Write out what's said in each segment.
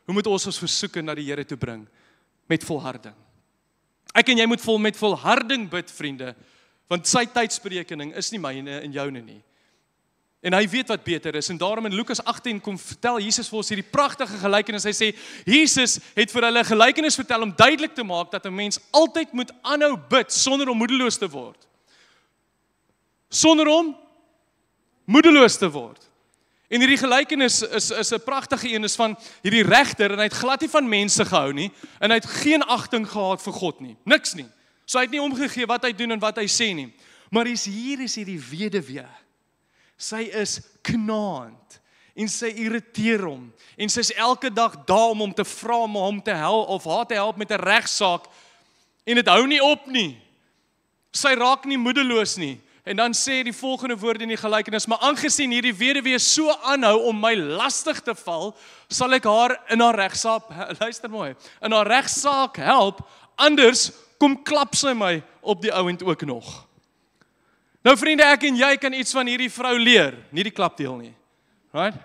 Hoe moet ons versoeke na die Here toe bring? Met volharding. Ek en jy moet met volharding bid, vriende, want sy tydsberekening is nie myne en joune nie. En hy weet wat beter is, en daarom in Lukas 18 kom vertel Jesus vir ons hierdie pragtige gelykenis. Hy sê, Jesus het vir hulle 'n gelykenis vertel om duidelik te maak dat 'n mens altyd moet aanhou bid sonder om moedeloos te word. Sonder om moedeloos te word. En hierdie gelykenis is 'n pragtige een, is van hierdie regter, en hy het glad nie van mense gehou nie, en hy het geen agting gehad vir God nie, niks nie. So hy het nie omgegee wat hy doen en wat hy sê nie. Maar hier is hierdie weduwee. Sy is knaand, en sy irriteer hom, en sy is elke dag daar om hom te vra om hom te help, of haar te help met 'n regsaak, en dit hou nie op nie. Sy raak nie moedeloos nie. En dan sê die volgende woorde in die gelykenis, maar aangesien hierdie weduwee so aanhou om my lastig te val, sal ek haar in haar regsaak, luister mooi, in haar regsaak help, anders kom klap sy my op die ouend ook nog. Nou vriende, ek en jy kan iets van hierdie vrou leer, nie die klapdeel nie. Right?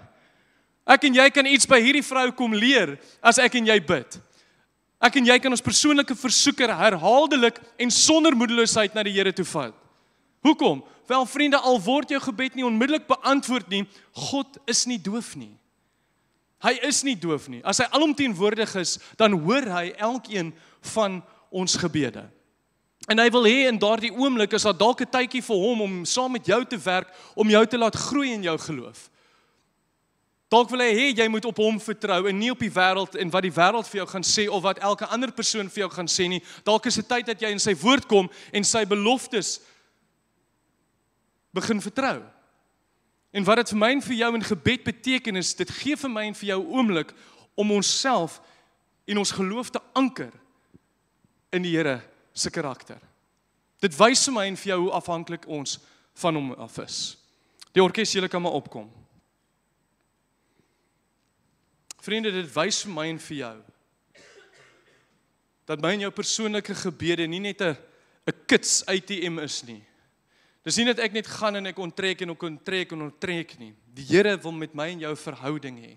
Ek en jy kan iets by hierdie vrou kom leer, as ek en jy bid. Ek en jy kan ons persoonlike versoeker herhaaldelik en sonder moedeloosheid na die Here toe vat. Hoekom? Wel vriende, al word jou gebed nie onmiddellik beantwoord nie, God is nie doof nie. Hy is nie doof nie. As hy alomteenwoordig is, dan hoor hy elkeen van ons gebede. En hy wil hê in daardie oomblik is daar dalk 'n tydjie vir hom om saam met jou te werk, om jou te laat groei in jou geloof. Dalk wil hy hê jy moet op hom vertrou en nie op die wêreld en wat die wêreld vir jou gaan sê of wat elke ander persoon vir jou gaan sê nie. Dalk is dit tyd dat jy in sy woord kom en sy beloftes begin vertrou. En wat dit vir my en vir jou in gebed beteken is, dit gee vir my en vir jou oomblik om onsself en ons geloof te anker in die Here se karakter. Dit wys vir my en vir jou hoe afhanklik ons van hom af is. Die orkes, julle kan maar opkom. Vriende, dit wys vir my en vir jou dat my en jou persoonlike gebede nie net 'n kits ATM is nie. Dis nie dat ek net gaan en ek onttrek en ek onttrek en onttrek nie. Die Here wil met my en jou verhouding hê.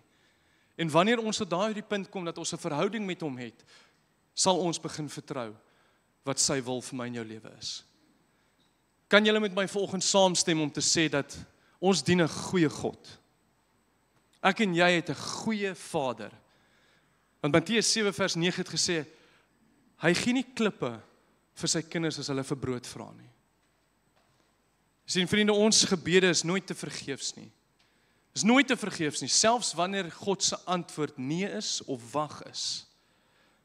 En wanneer ons tot daardie punt kom dat ons 'n verhouding met hom het, sal ons begin vertrou wat sy wil vir my en jou lewe is. Kan julle met my vanoggend saamstem om te sê dat ons dien 'n goeie God? Ek en jy het 'n goeie Vader. Want Matteus 7 vers 9 het gesê, hy gee nie klippe vir sy kinders as hulle vir brood vra nie. Sien vriende, ons gebede is nooit te vergeefs nie. Is nooit te vergeefs nie, selfs wanneer God se antwoord nee is of wag is.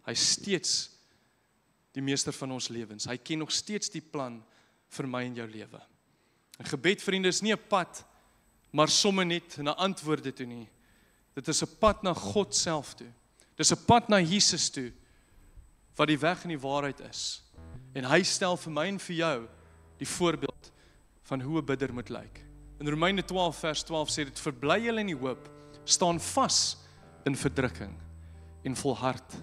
Hy is steeds die meester van ons lewens. Hy ken nog steeds die plan vir my en jou lewe. En gebed, vriende, is nie 'n pad, maar somme net na antwoorde toe nie. Dit is 'n pad na God self toe. Dit is 'n pad na Jesus toe, wat die weg en die waarheid is. En hy stel vir my en vir jou die voorbeeld van hoe 'n bidder moet lyk. In Romeine 12 vers 12 sê dit, verbly julle in die hoop, staan vas in verdrukking en volhard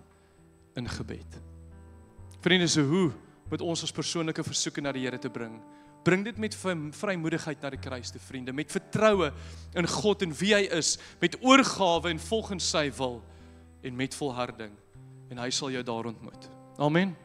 in gebed. Vriende, so hoe moet ons persoonlike versoeke na die Here te bring? Bring dit met vrymoedigheid na die kruis toe, vriende, met vertroue in God en wie hy is, met oorgawe en volgens sy wil en met volharding. En hy sal jou daar ontmoet. Amen.